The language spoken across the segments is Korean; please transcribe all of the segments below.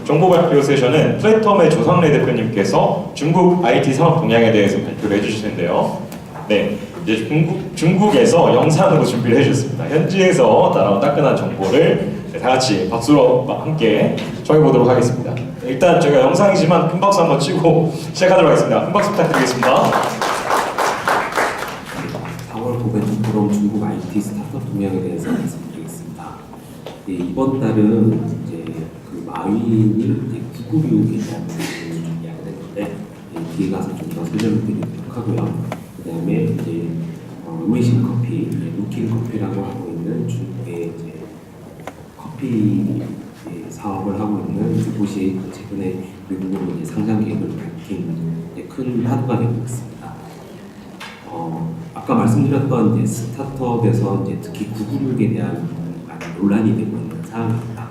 정보 발표 세션은 플랫텀의 조상래 대표님께서 중국 IT 산업 동향에 대해서 발표를 해주실 텐데요. 네, 이제 중국에서 영상으로 준비를 해주셨습니다. 현지에서 따라온 따끈한 정보를 다 같이 박수로 함께 정해보도록 하겠습니다. 일단 저희가 영상이지만 큰 박수 한번 치고 시작하도록 하겠습니다. 큰 박수 부탁드리겠습니다. 4월 고벤트 포럼 중국 IT 스타트업 동향에 대해서 말씀드리겠습니다. 네, 이번 달은 이제 그 마윈이 이제 996에 대한 부분을 준비하게 됐는데 뒤에 가서 좀 더 설명을 드리도록 하고요. 그 다음에 이제 루이신 커피, 루킨 커피라고 하고 있는 중국의 이제 커피 사업을 하고 있는 그곳이 최근에 미국으로 이제 상장 계획을 밝힌 큰 화두가 되고 있습니다. 아까 말씀드렸던 이제 스타트업에서 이제 특히 996에 대한 많은 논란이 되고 있는 상황입니다.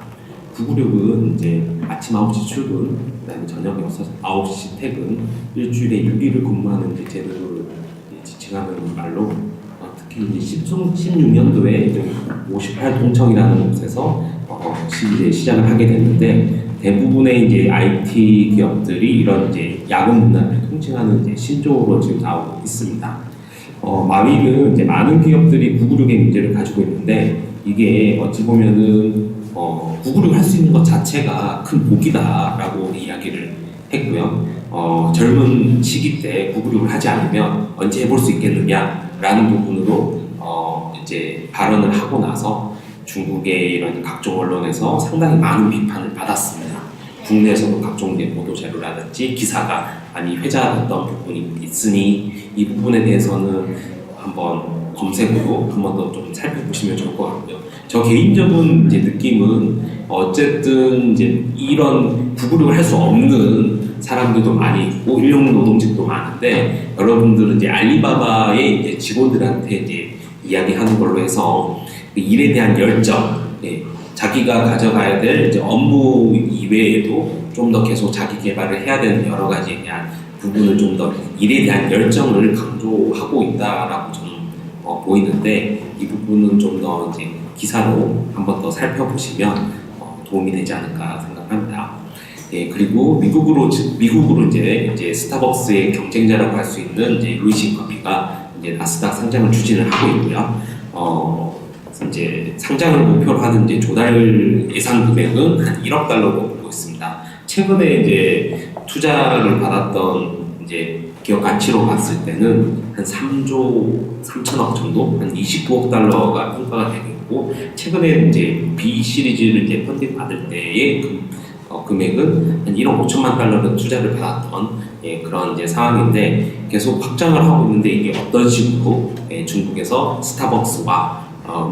996은 이제 아침 9시 출근, 그다음에 저녁 9시 퇴근, 일주일에 6일을 근무하는 이제 제도를 지칭하는 말로 특히 이제 16년도에 58 동청이라는 곳에서 이제 시작을 하게 됐는데 대부분의 이제 IT 기업들이 이런 이제 야근 문화를 통칭하는 이제 신조어로 지금 나오고 있습니다. 마윈은 이제 많은 기업들이 996의 문제를 가지고 있는데 이게 어찌 보면은 996을 할 수 있는 것 자체가 큰 복이다라고 이야기를 했고요. 젊은 시기 때 996을 하지 않으면 언제 해볼 수 있겠느냐라는 부분으로 이제 발언을 하고 나서 중국의 이런 각종 언론에서 상당히 많은 비판을 받았습니다. 국내에서도 각종 이제 보도 자료라든지 기사가 많이 회자됐던 부분이 있으니 이 부분에 대해서는 한번 검색으로 한번 더 좀 살펴보시면 좋을 것 같고요. 저 개인적인 이제 느낌은 어쨌든 이제 이런 996을 할 수 없는 사람들도 많이 있고 일용 노동직도 많은데 여러분들은 이제 알리바바의 이제 직원들한테 이제 이야기하는 걸로 해서 그 일에 대한 열정, 자기가 가져가야 될 이제 업무 이외에도 좀 더 계속 자기 개발을 해야 되는 여러 가지에 대한 부분을 좀 더 일에 대한 열정을 강조하고 있다라고 저는 보이는데 이 부분은 좀 더 이제 기사로 한번 더 살펴보시면 도움이 되지 않을까 생각합니다. 그리고 미국으로 이제 스타벅스의 경쟁자라고 할 수 있는 이제 루이신 커피가 이제 나스닥 상장을 추진을 하고 있고요. 이제 상장을 목표로 하는 이제 조달 예상 금액은 한 1억 달러로 보고 있습니다. 최근에 이제 투자를 받았던 이제 기업 가치로 봤을 때는 한 3조 3천억 정도, 한 29억 달러가 평가가 되고 있고, 최근에 이제 B 시리즈를 이제 펀딩 받을 때의 금액은 한 1억 5천만 달러를 투자를 받았던 그런 이제 상황인데 계속 확장을 하고 있는데 이게 어떤 식으로 중국에서 스타벅스와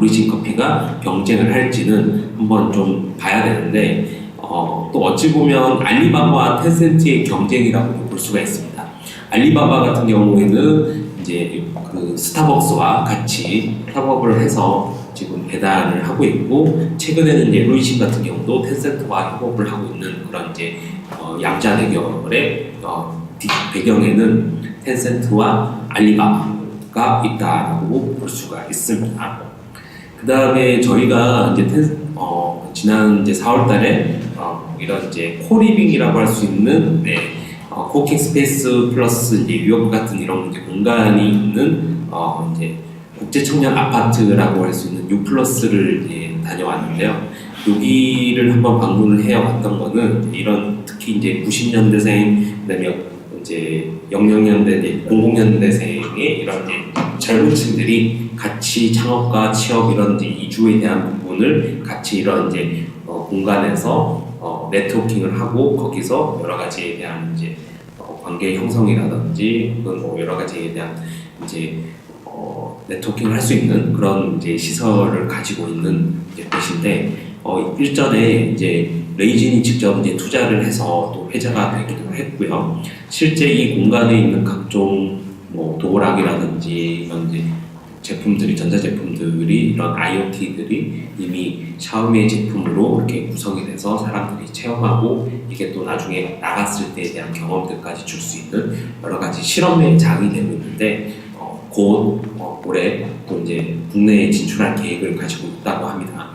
루이신 커피가 경쟁을 할지는 한번 좀 봐야 되는데 또 어찌 보면 알리바바와 텐센트의 경쟁이라고 볼 수가 있습니다. 알리바바 같은 경우에는 이제 그 스타벅스와 같이 협업을 해서 지금 배달을 하고 있고 최근에는 이제 루이신 같은 경우도 텐센트와 협업을 하고 있는 그런 이제 양자 대결의 배경에는 텐센트와 알리바바가 있다라고 볼 수가 있습니다. 그 다음에 저희가 이제 지난 이제 4월달에 이런 이제 코리빙이라고 할 수 있는 코워킹 스페이스 플러스 이제 유업 같은 이런 이제 공간이 있는 이제 국제 청년 아파트라고 할 수 있는 U+를 다녀왔는데요. 여기를 한번 방문을 해왔던 거는 이런 특히 이제 90년대생 그다음에 이제 00년대, 00년대생의 이런 이제 젊은 층들이 같이 창업과 취업 이런 이제 이주에 대한 부분을 같이 이런 이제 공간에서 네트워킹을 하고 거기서 여러 가지에 대한 이제 관계 형성이라든지 뭐 여러 가지에 대한 이제 네트워킹을 할 수 있는 그런 이제 시설을 가지고 있는 이제 곳인데 일전에 이제 레이진이 직접 이제 투자를 해서 또 회자가 되기도 했고요. 실제 이 공간에 있는 각종 뭐 도어락이라든지 이런 이제 제품들이 전자제품들이 이런 IoT들이 이미 샤오미의 제품으로 이렇게 구성이 돼서 사람들이 체험하고 이게 또 나중에 나갔을 때에 대한 경험들까지 줄 수 있는 여러 가지 실험의 장이 되고 있는데 곧 올해 또 이제 국내에 진출할 계획을 가지고 있다고 합니다.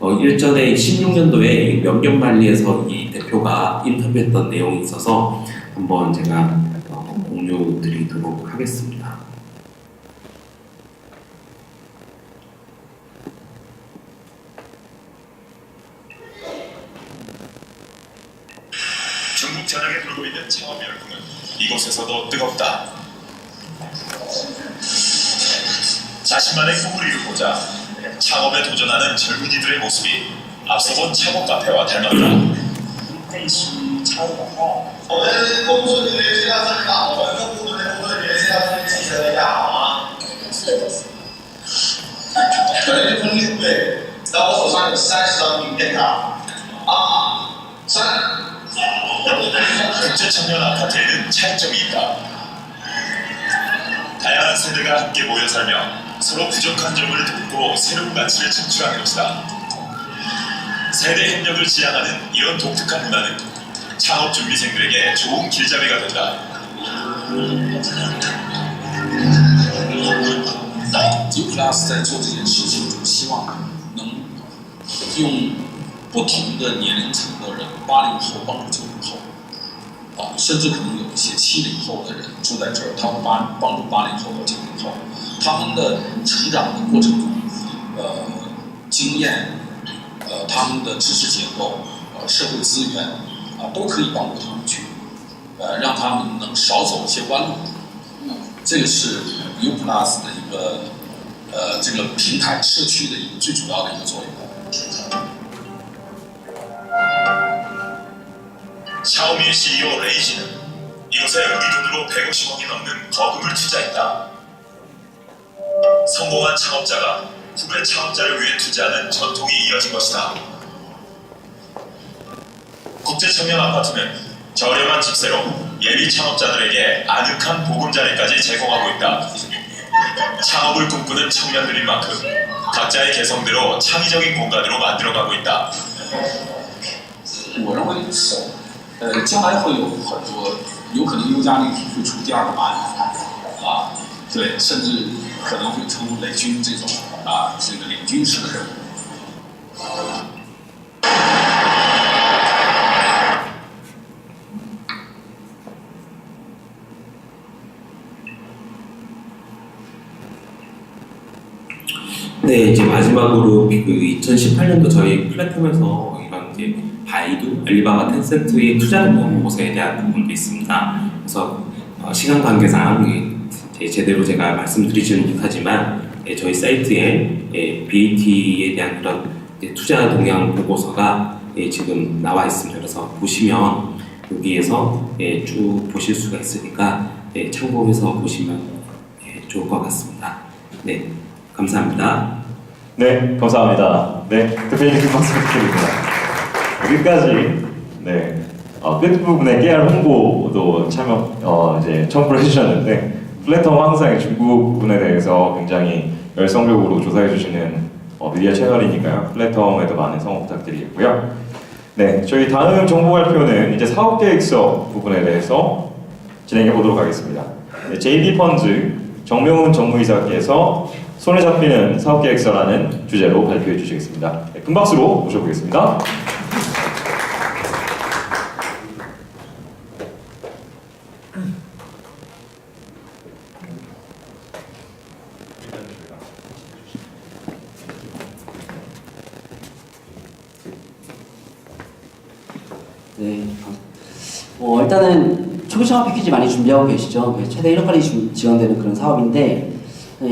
일전에 16년도에 명령만리에서 이 대표가 인터뷰했던 내용이 있어서 한번 제가 공유 드리도록 하겠습니다. 중국 전역에 돌고 있는 창업 열풍은 이곳에서도 뜨겁다. 자신만의 꿈을 이루고자 창업에 도전하는 젊은이들의 모습이 앞서 본 창업 카페와 닮았다. 类似于超广告。我们公司里面这样子打，我们跟部门的工作人员这样子记者的呀啊。可能是风力对，然后我手上有30张名片卡，국제 청년 아파트에는 차이점이 있다. 다양한 세대가 함께 모여 살며 서로 부족한 점을 돕고 새로운 가치를 창출하는 것이다. 세대 협력을 지향하는 이런 독특한 문화는 창업 준비생들에게 좋은 길잡이가 된다. U-Plus 在做这件事情，希望能用不同的年龄层的人，80后帮助90后，甚至可能有一些70后的人住在这儿，他会帮助80后和90后，他们的成长的过程中，经验，他们的知识结构，社会资源，都可以帮助他们去，让他们能少走一些弯路。这个是 U-Plus 的一个这个平台社区的一个最主要的一个作用。 샤오미의 CEO 레이지는 이곳에 우리 돈으로 150억이 넘는 거금을 투자했다. 성공한 창업자가 후배 창업자를 위해 투자하는 전통이 이어진 것이다. 국제청년 아파트는 저렴한 집세로 예비 창업자들에게 아늑한 보금자리까지 제공하고 있다. 창업을 꿈꾸는 청년들인 만큼 각자의 개성대로 창의적인 공간으로 만들어가고 있다. 我认为将来会有很多，有可能优家丽会出第2个版对，甚至可能会出雷军这种这个领军式的人物。 네, 이제 마지막으로 그 2018년도 저희 플랫폼에서 이런 이제 바이두, 알리바바, 텐센트의 투자 동향 보고서에 대한 부분도 있습니다. 그래서 시간 관계상 제대로 제가 말씀드리지는 못하지만 저희 사이트에 BAT에 대한 그런 투자 동향 보고서가 지금 나와 있습니다. 그래서 보시면 여기에서 쭉 보실 수가 있으니까 참고해서 보시면 좋을 것 같습니다. 네, 감사합니다. 네, 감사합니다. 네, 대표님 큰 박수 부탁드립니다. 여기까지 끝부분에 깨알 홍보도 참여 이제 첨부를 해주셨는데 플랫폼 항상 중국 부분에 대해서 굉장히 열성적으로 조사해 주시는 미디어 채널이니까요. 플랫폼에도 많은 성원 부탁드리겠고요. 네, 저희 다음 정보 발표는 이제 사업계획서 부분에 대해서 진행해 보도록 하겠습니다. 네, JB 펀즈 정명훈 정무이사께서 손에 잡히는 사업계획서라는 주제로 발표해 주시겠습니다. 네, 큰 박수로 모셔보겠습니다. 네. 일단은 초기 창업 패키지 많이 준비하고 계시죠. 최대 1억까지 지원되는 그런 사업인데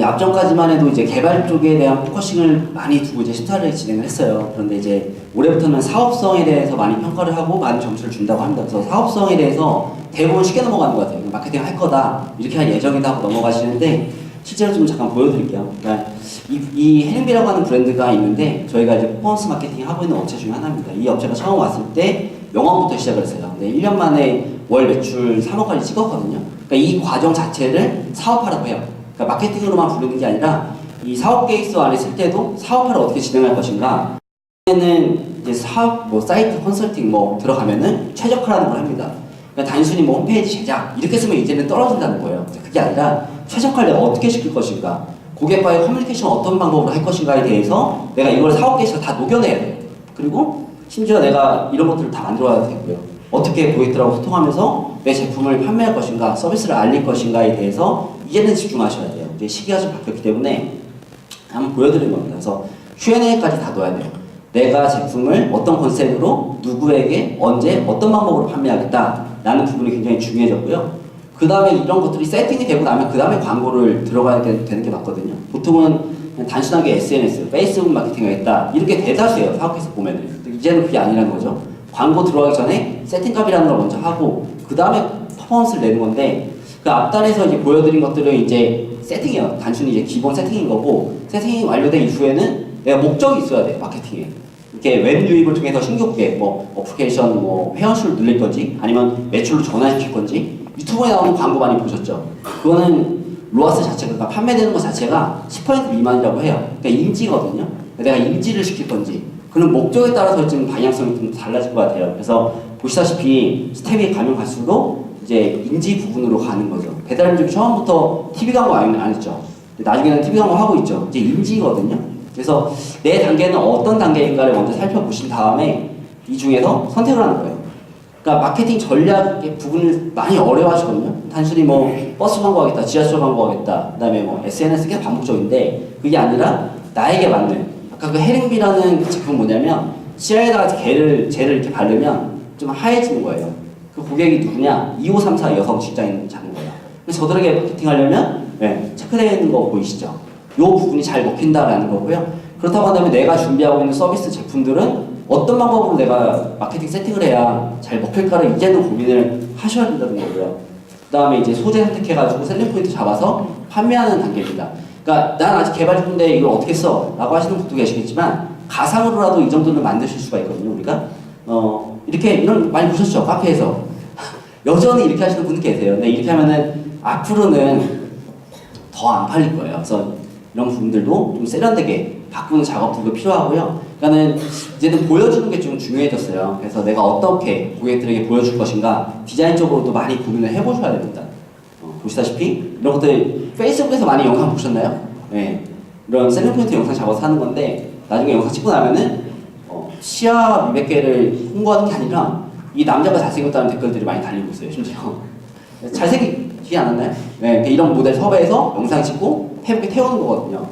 앞전까지만 해도 이제 개발 쪽에 대한 포커싱을 많이 두고 이제 시타를 진행을 했어요. 그런데 이제 올해부터는 사업성에 대해서 많이 평가를 하고 많은 점수를 준다고 합니다. 그래서 사업성에 대해서 대부분 쉽게 넘어가는 것 같아요. 마케팅 할 거다 이렇게 할 예정이다 하고 넘어가시는데 실제로 좀 잠깐 보여드릴게요. 그러니까 이 해링비라고 하는 브랜드가 있는데 저희가 이제 퍼포먼스 마케팅 하고 있는 업체 중에 하나입니다. 이 업체가 처음 왔을 때 영업부터 시작을 했어요. 근데 1년 만에 월 매출 3억까지 찍었거든요. 그러니까 이 과정 자체를 사업화라고 해요. 그러니까 마케팅으로만 부르는 게 아니라 이 사업 계획서 안에 쓸 때도 사업화를 어떻게 진행할 것인가. 는 이제 사업 사이트 컨설팅 들어가면은 최적화라는 걸 합니다. 그러니까 단순히 홈페이지 제작 이렇게 쓰면 이제는 떨어진다는 거예요. 그게 아니라 최적화를 내가 어떻게 시킬 것인가. 고객과의 커뮤니케이션 어떤 방법으로 할 것인가에 대해서 내가 이걸 사업 계획에서 다 녹여내야 돼요. 그리고 심지어 내가 이런 것들을 다 만들어야 되고요. 어떻게 고객들하고 소통하면서 내 제품을 판매할 것인가, 서비스를 알릴 것인가에 대해서 이제는 집중하셔야 돼요. 이제 시기가 좀 바뀌었기 때문에 한번 보여드린 겁니다. 그래서 Q&A까지 다 넣어야 돼요. 내가 제품을 어떤 컨셉으로 누구에게 언제 어떤 방법으로 판매하겠다라는 부분이 굉장히 중요해졌고요. 그 다음에 이런 것들이 세팅이 되고 나면 그 다음에 광고를 들어가야 되는 게 맞거든요. 보통은 그냥 단순하게 SNS, 페이스북 마케팅 하겠다 이렇게 대다수예요. 사업에서 보면은. 이제는 그게 아니라는 거죠. 광고 들어가기 전에 세팅값이라는 걸 먼저 하고 그 다음에 퍼포먼스를 내는 건데 그 앞단에서 이제 보여드린 것들은 이제 세팅이에요. 단순히 이제 기본 세팅인 거고 세팅이 완료된 이후에는 내가 목적이 있어야 돼요. 마케팅에. 이렇게 웹 유입을 통해서 신규 고객, 뭐 어플리케이션, 뭐 회원수를 늘릴 건지 아니면 매출로 전환시킬 건지 유튜브에 나오는 광고 많이 보셨죠? 그거는 로아스 자체가 그러니까 판매되는 것 자체가 10% 미만이라고 해요. 그러니까 인지거든요. 내가 인지를 시킬 건지 그런 목적에 따라서 지금 방향성이 좀 달라질 것 같아요. 그래서 보시다시피 스텝이 가면 갈수록 이제 인지 부분으로 가는 거죠. 배달음식이 처음부터 TV 광고 안 했죠. 나중에는 TV 광고 하고 있죠. 이제 인지거든요. 그래서 내 단계는 어떤 단계인가를 먼저 살펴보신 다음에 이 중에서 선택을 하는 거예요. 그러니까 마케팅 전략의 부분을 많이 어려워하시거든요. 단순히 뭐 버스 광고하겠다, 지하철 광고하겠다, 그다음에 뭐 SNS 가 반복적인데 그게 아니라 나에게 맞는 아까 그 헤링비라는 그 제품 뭐냐면 치아에다가 젤을 이렇게 바르면 좀 하얘지는 거예요. 그 고객이 누구냐? 2534 여성 직장인 잡은 거예요. 그래서 저들에게 마케팅하려면 체크되어 있는 거 보이시죠? 이 부분이 잘 먹힌다라는 거고요. 그렇다고 한다면 내가 준비하고 있는 서비스 제품들은 어떤 방법으로 내가 마케팅 세팅을 해야 잘 먹힐까를 이제는 고민을 하셔야 된다는 거고요. 그 다음에 이제 소재 선택해가지고 셀링 포인트 잡아서 판매하는 단계입니다. 그러니까 난 아직 개발 중인데 이걸 어떻게 써? 라고 하시는 분도 계시겠지만 가상으로라도 이 정도는 만드실 수가 있거든요. 우리가 이렇게 이런 많이 보셨죠? 카페에서 여전히 이렇게 하시는 분들 계세요. 근데 이렇게 하면은 앞으로는 더 안 팔릴 거예요. 그래서 이런 부분들도 좀 세련되게 바꾸는 작업들도 필요하고요. 그러니까는 이제는 보여주는 게 좀 중요해졌어요. 그래서 내가 어떻게 고객들에게 보여줄 것인가 디자인적으로도 많이 고민을 해보셔야 됩니다. 보시다시피 이런 것들 페이스북에서 많이 영상 보셨나요? 네, 이런 셀링 포인트 영상 잡아서 하는 건데 나중에 영상 찍고 나면은 치아 몇백 개를 홍보하는 게 아니라 이 남자가 잘생겼다는 댓글들이 많이 달리고 있어요. 심지어 잘생기지 않았나요? 네, 이런 모델 섭외해서 영상 찍고 페이북에 태우는 거거든요.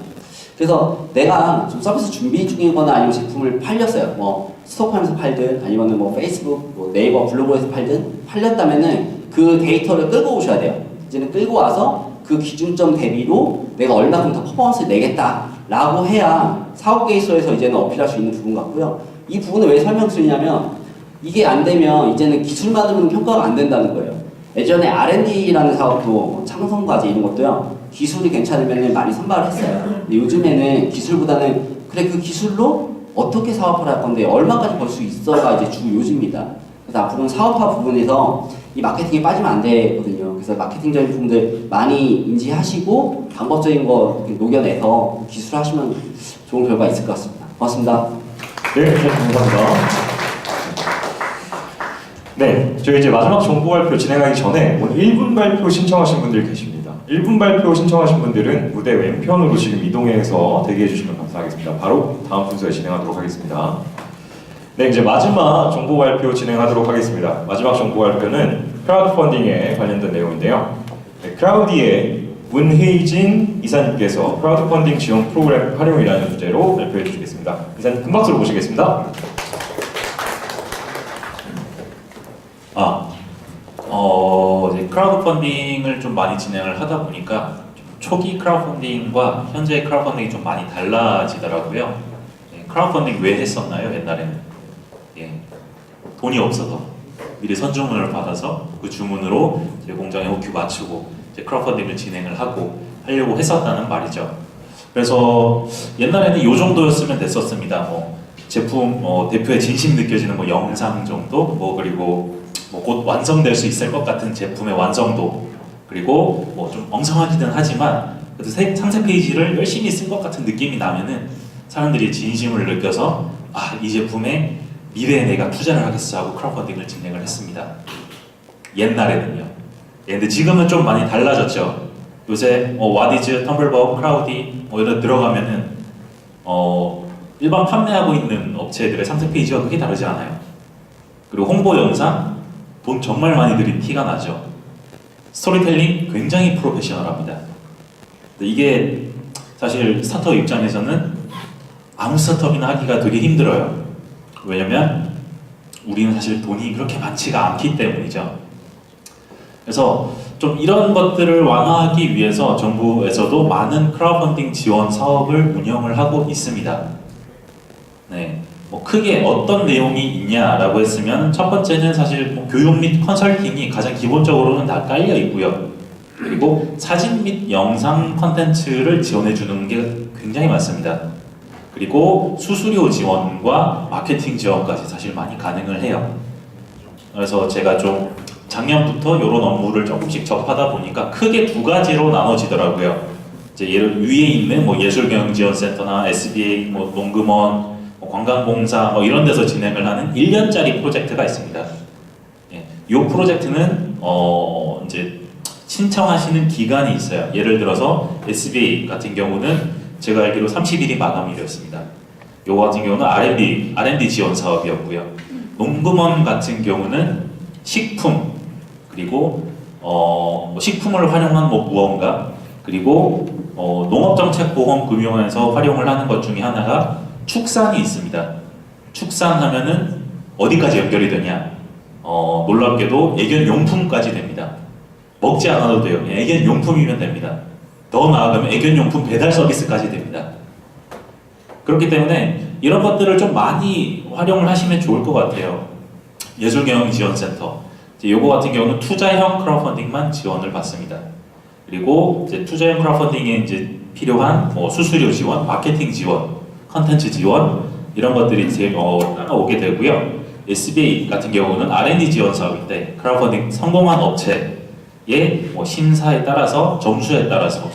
그래서 내가 좀 서비스 준비 중이거나 아니면 제품을 팔렸어요. 뭐 스토어하면서 팔든 아니면 뭐 페이스북, 뭐 네이버 블로그에서 팔렸다면은 그 데이터를 끌고 오셔야 돼요. 이제는 끌고 와서 그 기준점 대비로 내가 얼마큼 더 퍼포먼스를 내겠다라고 해야 사업 계획서에서 이제는 어필할 수 있는 부분 같고요. 이 부분을 왜 설명드리냐면 이게 안 되면 이제는 기술만으로는 평가가 안 된다는 거예요. 예전에 R&D라는 사업도 창성과제 이런 것도요. 기술이 괜찮으면 많이 선발을 했어요. 근데 요즘에는 기술보다는 그래 그 기술로 어떻게 사업을 할 건데 얼마까지 벌 수 있어가 이제 주 요지입니다. 그래서 앞으로는 사업화 부분에서 이 마케팅에 빠지면 안 되거든요. 그래서 마케팅적인 부분들 많이 인지하시고 방법적인 거 녹여내서 기술하시면 좋은 결과 있을 것 같습니다. 고맙습니다. 네, 감사합니다. 네, 저희 이제 마지막 정보 발표 진행하기 전에 오늘 1분 발표 신청하신 분들 계십니다. 1분 발표 신청하신 분들은 무대 왼편으로 지금 이동해서 대기해 주시면 감사하겠습니다. 바로 다음 순서에 진행하도록 하겠습니다. 네, 이제 마지막 정보 발표 진행하도록 하겠습니다. 마지막 정보 발표는 크라우드 펀딩에 관련된 내용인데요. 네, 크라우디의 문혜진 이사님께서 크라우드 펀딩 지원 프로그램 활용이라는 주제로 발표해 주시겠습니다. 이사님 큰 박수로 모시겠습니다. 이제 크라우드 펀딩을 좀 많이 진행을 하다 보니까 좀 초기 크라우드 펀딩과 현재 크라우드 펀딩이 좀 많이 달라지더라고요. 크라우드 펀딩 왜 했었나요? 옛날에는 돈이 없어서 미리 선주문을 받아서 그 주문으로 제 공장에 OQ 맞추고 이제 크라우드 펀딩을 진행을 하려고 했었다는 말이죠. 그래서 옛날에는 이 정도였으면 됐었습니다. 뭐 제품 대표의 진심 느껴지는 뭐 영상 정도, 그리고 곧 완성될 수 있을 것 같은 제품의 완성도, 그리고 좀 엉성하기는 하지만 그래도 상세 페이지를 열심히 쓴 것 같은 느낌이 나면은 사람들이 진심을 느껴서 이 제품에 미래에 내가 투자를 하겠어 하고 크라우드 펀딩을 진행을 했습니다. 옛날에는요. 근데 지금은 좀 많이 달라졌죠. 요새 와디즈, 텀블벅, 크라우디 뭐 이런 들어가면은 일반 판매하고 있는 업체들의 상세 페이지와 크게 다르지 않아요. 그리고 홍보 영상 돈 정말 많이 들인 티가 나죠. 스토리텔링 굉장히 프로페셔널합니다. 근데 이게 사실 스타트업 입장에서는 아무 스타트업이나 하기가 되게 힘들어요. 왜냐면 우리는 사실 돈이 그렇게 많지가 않기 때문이죠. 그래서 좀 이런 것들을 완화하기 위해서 정부에서도 많은 크라우드펀딩 지원 사업을 운영을 하고 있습니다. 네, 뭐 크게 어떤 내용이 있냐라고 했으면 첫 번째는 사실 뭐 교육 및 컨설팅이 가장 기본적으로는 다 깔려 있고요. 그리고 사진 및 영상 컨텐츠를 지원해 주는 게 굉장히 많습니다. 그리고 수수료 지원과 마케팅 지원까지 사실 많이 가능을 해요. 그래서 제가 좀 작년부터 이런 업무를 조금씩 접하다 보니까 크게 두 가지로 나눠지더라고요. 이제 예를 위에 있는 뭐 예술경영지원센터나 SBA, 뭐 농금원, 뭐 관광공사 뭐 이런 데서 진행을 하는 1년짜리 프로젝트가 있습니다. 예, 이 프로젝트는 이제 신청하시는 기간이 있어요. 예를 들어서 SBA 같은 경우는 제가 알기로 30일이 마감일이었습니다. 요거 같은 경우는 R&D 지원 사업이었고요. 농금원 같은 경우는 식품 그리고 뭐 식품을 활용한 뭐 무언가 그리고 농업정책보험금융원에서 활용을 하는 것 중에 하나가 축산이 있습니다. 축산하면은 어디까지 연결이 되냐? 놀랍게도 애견용품까지 됩니다. 먹지 않아도 돼요. 애견용품이면 됩니다. 더 나아가면 애견용품 배달 서비스까지 됩니다. 그렇기 때문에 이런 것들을 좀 많이 활용을 하시면 좋을 것 같아요. 예술경영지원센터. 요거 같은 경우는 투자형 크라우드펀딩만 지원을 받습니다. 그리고 이제 투자형 크라우드펀딩에 이제 필요한 뭐 수수료 지원, 마케팅 지원, 컨텐츠 지원 이런 것들이 따라오게 되고요. SBA 같은 경우는 R&D 지원 사업인데 크라우드펀딩 성공한 업체의 뭐 심사에 따라서 점수에 따라서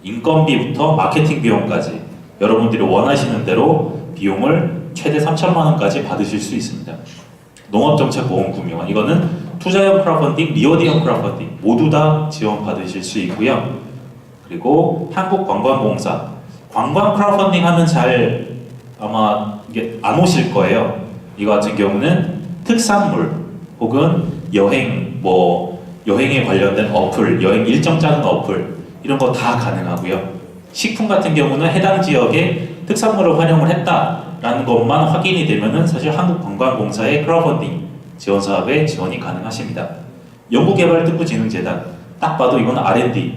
인건비부터 마케팅 비용까지 여러분들이 원하시는 대로 비용을 최대 3천만 원까지 받으실 수 있습니다. 농업정책보험금융원 이거는 투자형 크라우드펀딩, 리워디형 크라우드펀딩 모두 다 지원받으실 수 있고요. 그리고 한국관광공사 관광 크라우드펀딩 하면 잘 아마 이게 안 오실 거예요. 이거 같은 경우는 특산물 혹은 여행 여행에 관련된 어플, 여행 일정 짜는 어플 이런 거 다 가능하고요. 식품 같은 경우는 해당 지역에 특산물을 활용을 했다라는 것만 확인이 되면은 사실 한국관광공사의 크라우드펀딩 지원 사업에 지원이 가능하십니다. 연구개발특구진흥재단 딱 봐도 이건 R&D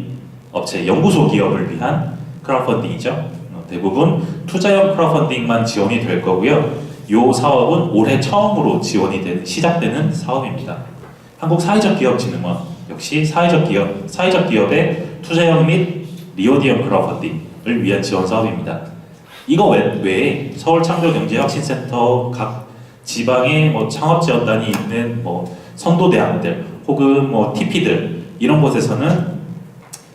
업체, 연구소 기업을 위한 크라우드펀딩이죠. 대부분 투자형 크라우드펀딩만 지원이 될 거고요. 이 사업은 올해 처음으로 시작되는 사업입니다. 한국사회적기업진흥원 역시 사회적 기업의 투자형 및 리워디형 크라우드펀딩을 위한 지원 사업입니다. 이거 외에 서울창조경제혁신센터 각 지방의 뭐 창업지원단이 있는 뭐 선도대학들 혹은 뭐 TP들 이런 곳에서는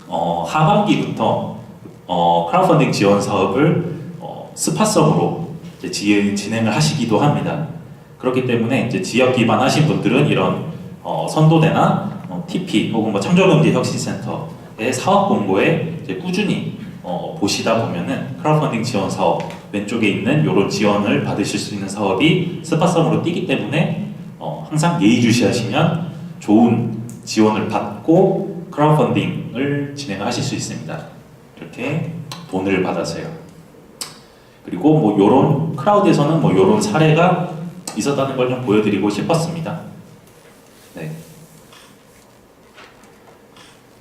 하반기부터 크라우드펀딩 지원 사업을 스팟성으로 이제 진행을 하시기도 합니다. 그렇기 때문에 이제 지역 기반 하신 분들은 이런 선도대나 TP 혹은 뭐 창조경제혁신센터의 사업 공고에 이제 꾸준히 보시다 보면은 크라우드펀딩 지원 사업 왼쪽에 있는 이런 지원을 받으실 수 있는 사업이 스팟성으로 뛰기 때문에 항상 예의주시하시면 좋은 지원을 받고 크라우드펀딩을 진행하실 수 있습니다. 이렇게 돈을 받아서요. 그리고 뭐 이런 크라우드에서는 뭐 이런 사례가 있었다는 걸 좀 보여드리고 싶었습니다. 네.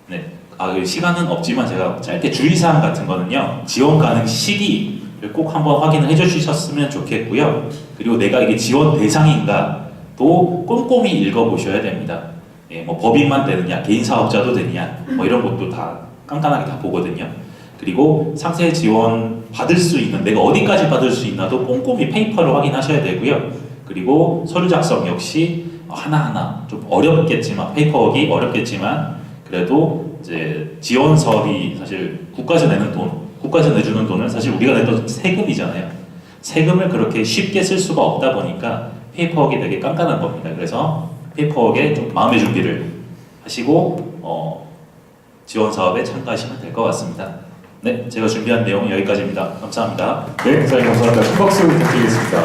네. 시간은 없지만 제가 짧게 주의사항 같은 거는요. 지원 가능 시기를 꼭 한번 확인을 해주셨으면 좋겠고요. 그리고 내가 이게 지원 대상인가 또 꼼꼼히 읽어보셔야 됩니다. 예, 뭐 법인만 되느냐, 개인 사업자도 되느냐, 뭐 이런 것도 다 깐깐하게 다 보거든요. 그리고 상세 지원 받을 수 있는, 내가 어디까지 받을 수 있나도 꼼꼼히 페이퍼를 확인하셔야 되고요. 그리고 서류 작성 역시 하나하나 좀 어렵겠지만, 페이퍼워크가 어렵겠지만, 그래도 이제 지원 사업이 사실 국가에서 내는 돈, 국가에서 내주는 돈은 사실 우리가 냈던 세금이잖아요. 세금을 그렇게 쉽게 쓸 수가 없다 보니까 페이퍼워크가 되게 깐깐한 겁니다. 그래서 페이퍼워크에 좀 마음의 준비를 하시고 지원 사업에 참가하시면 될 것 같습니다. 네, 제가 준비한 내용 여기까지입니다. 감사합니다. 네, 사장님 감사합니다. 큰 박수 부탁드리겠습니다.